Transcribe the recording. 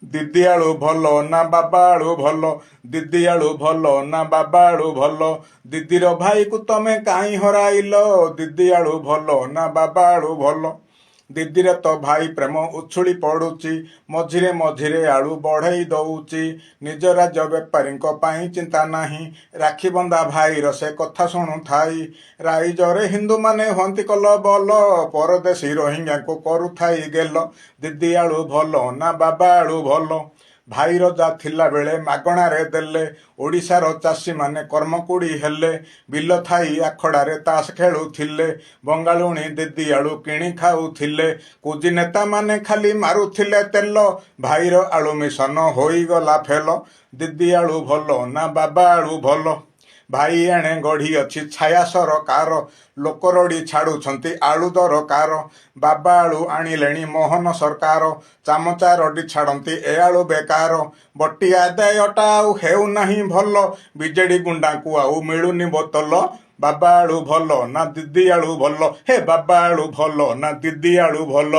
ଦିଦି ଆଳୁ ଭଲ ନା ବାବା ଆଳୁ ଭଲ, ଦିଦି ଆଳୁ ଭଲ ନା ବାବା ଆଳୁ ଭଲ, ଦିଦିର ଭାଇକୁ ତମେ କାହିଁ ହରାଇଲ, ଦିଦି ଆଳୁ ଭଲ ନା ବାବା ଆଳୁ ଭଲ। ଦିଦିର ତ ଭାଇ ପ୍ରେମ ଉଛୁଳି ପଡ଼ୁଛି, ମଝିରେ ମଝିରେ ଆଳୁ ବଢ଼େଇ ଦଉଛି, ନିଜ ରାଜ୍ୟ ବେପାରୀଙ୍କ ପାଇଁ ଚିନ୍ତା ନାହିଁ, ରାକ୍ଷୀ ବନ୍ଧା ଭାଇର ସେ କଥା ଶୁଣୁଥାଇ, ରାଇଜରେ ହିନ୍ଦୁମାନେ ହୁଅନ୍ତି କଲ ବଲ, ପରଦେଶୀ ରୋହିଙ୍ଗ୍ୟାଙ୍କୁ କରୁଥାଇ ଗେଲ, ଦିଦି ଆଳୁ ଭଲ ନା ବାବା ଆଳୁ ଭଲ। ଭାଇର ଯା ଥିଲା ବେଳେ ମାଗଣାରେ ଦେଲେ, ଓଡ଼ିଶାର ଚାଷୀମାନେ କର୍ମକୁଡ଼ି ହେଲେ, ବିଲ ଥାଇ ଆଖଡ଼ାରେ ତାସ ଖେଳୁଥିଲେ, ବଙ୍ଗାଳୁଣୀ ଦିଦି ଆଳୁ କିଣି ଖାଉଥିଲେ, କୁଜି ନେତାମାନେ ଖାଲି ମାରୁଥିଲେ ତେଲ, ଭାଇର ଆଳୁ ମିଶନ ହୋଇଗଲା ଫେଲ, ଦିଦି ଆଳୁ ଭଲ ନା ବାବା ଆଳୁ ଭଲ। ଭାଇ ଏଣେ ଗଢ଼ି ଅଛି ଛାୟା ସରକାର, ଲୋକ ରଡ଼ି ଛାଡ଼ୁଛନ୍ତି ଆଳୁ ଦରକାର, ବାବା ଆଳୁ ଆଣିଲେଣି ମୋହନ ସରକାର, ଚାମଚା ରଡ଼ି ଛାଡ଼ନ୍ତି ଏ ଆଳୁ ବେକାର, ବଟି ଆଦାୟଟା ଆଉ ହେଉନାହିଁ ଭଲ, ବିଜେଡ଼ି ଗୁଣ୍ଡାଙ୍କୁ ଆଉ ମିଳୁନି ବୋତଲ, ବାବା ଆଳୁ ଭଲ ନା ଦିଦି ଆଳୁ ଭଲ, ହେ ବାବା ଆଳୁ ଭଲ ନା ଦିଦି ଆଳୁ ଭଲ।